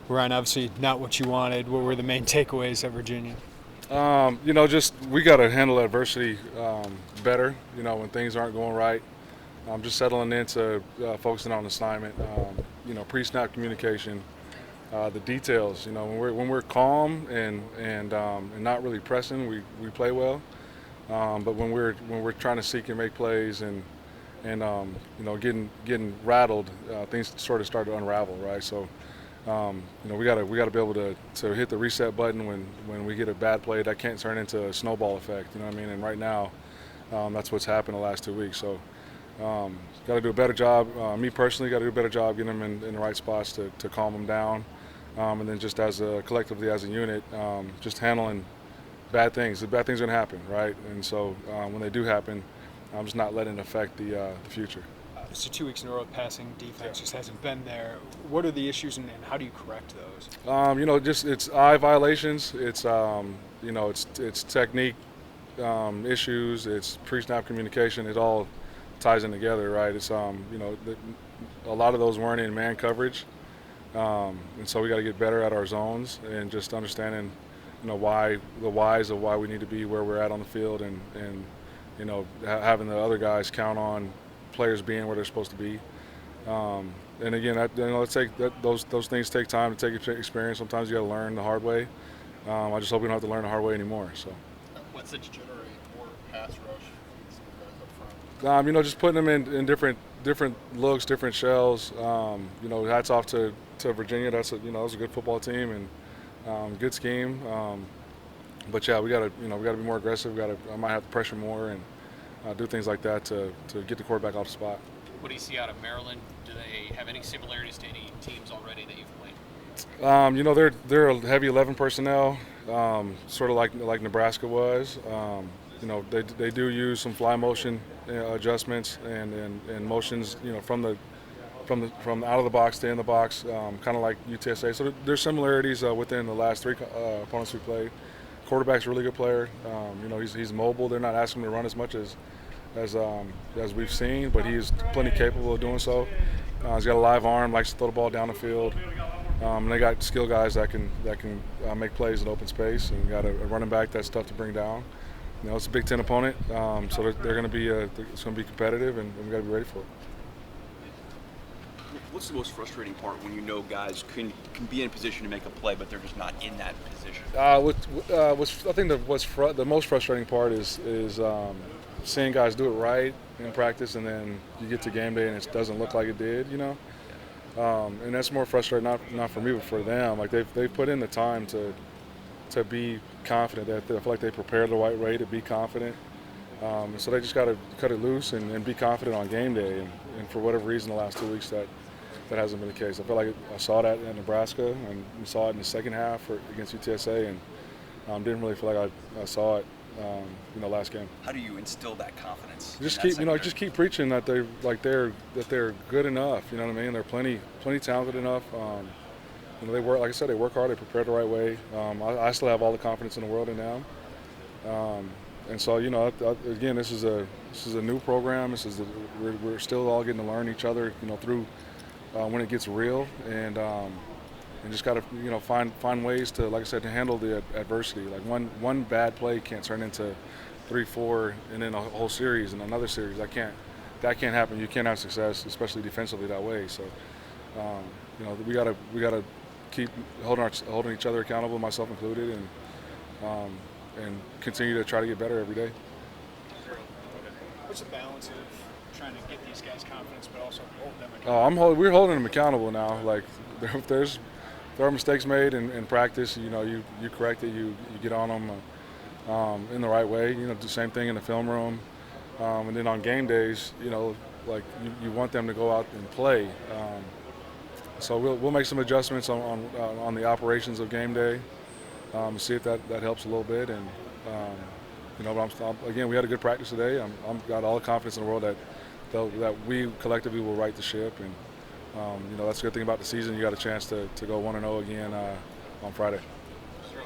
Ryan, obviously not what you wanted. What were the main takeaways at Virginia? Just we got to handle adversity better. When things aren't going right, just settling into focusing on assignment. Pre-snap communication, the details. When we're calm and not really pressing, we play well. But when we're trying to seek and make plays and getting rattled, things sort of start to unravel, right? So we gotta be able to hit the reset button when we get a bad play. That can't turn into a snowball effect. You know what I mean? And right now, that's what's happened the last 2 weeks. So got to do a better job. Me personally, got to do a better job getting them in the right spots to calm them down. And then just as a collectively as a unit, just handling bad things. The bad things are gonna happen, right? And so when they do happen, I'm just not letting it affect the future. So 2 weeks in a row, passing defense just hasn't been there. What are the issues, and how do you correct those? Just it's eye violations. It's technique issues. It's pre-snap communication. It all ties in together, right? A lot of those weren't in man coverage, and so we got to get better at our zones and just understanding, why the whys of why we need to be where we're at on the field, and having the other guys count on players being where they're supposed to be. And again, those things take time to take experience. Sometimes you got to learn the hard way. I just hope we don't have to learn the hard way anymore. So. What's it generate more pass rush for these guys up front? Just putting them in different looks, different shells. Hats off to Virginia. That's a good football team and good scheme. But yeah, we gotta be more aggressive. I might have to pressure more and do things like that to get the quarterback off the spot. What do you see out of Maryland? Do they have any similarities to any teams already that you've played? They're a heavy 11 personnel, sort of like Nebraska was. They do use some fly motion adjustments and motions, from out of the box to in the box, kind of like UTSA. So there's similarities within the last three opponents we played. Quarterback's a really good player. He's mobile. They're not asking him to run as much as we've seen, but he's plenty capable of doing so. He's got a live arm, likes to throw the ball down the field. And they got skill guys that can make plays in open space, and got a running back that's tough to bring down. It's a Big Ten opponent, so they're going to be it's going to be competitive, and we got to be ready for it. What's the most frustrating part when guys can be in position to make a play, but they're just not in that position? I think the most frustrating part is seeing guys do it right in practice, and then you get to game day and it doesn't look like it did. And that's more frustrating, not for me, but for them. Like they've put in the time to be confident. That I feel like they prepared the right way to be confident. And so they just got to cut it loose and be confident on game day. And for whatever reason, the last 2 weeks that hasn't been the case. I feel like I saw that in Nebraska, and we saw it in the second half against UTSA, and didn't really feel like I saw it last game. How do you instill that confidence? Just keep preaching that they're good enough. You know what I mean? They're plenty talented enough. They work, like I said, they work hard. They prepare the right way. I still have all the confidence in the world in them. And so again, this is a new program. We're still all getting to learn each other. Through when it gets real, and just got to find ways to, like I said, to handle the adversity. Like one bad play can't turn into 3-4 and then a whole series and another series. That can't happen. You can't have success, especially defensively, that way. So we gotta keep holding each other accountable, myself included, and continue to try to get better every day. What's the balance of trying to get these guys confidence, but also hold them accountable? We're holding them accountable now. Like if there are mistakes made in practice, you correct it, you get on them in the right way. Do the same thing in the film room, and then on game days, like you want them to go out and play. So we'll make some adjustments on the operations of game day, see if that helps a little bit. And again, we had a good practice today. I've got all the confidence in the world that we collectively will right the ship. And that's a good thing about the season. You got a chance to go 1-0 again on Friday.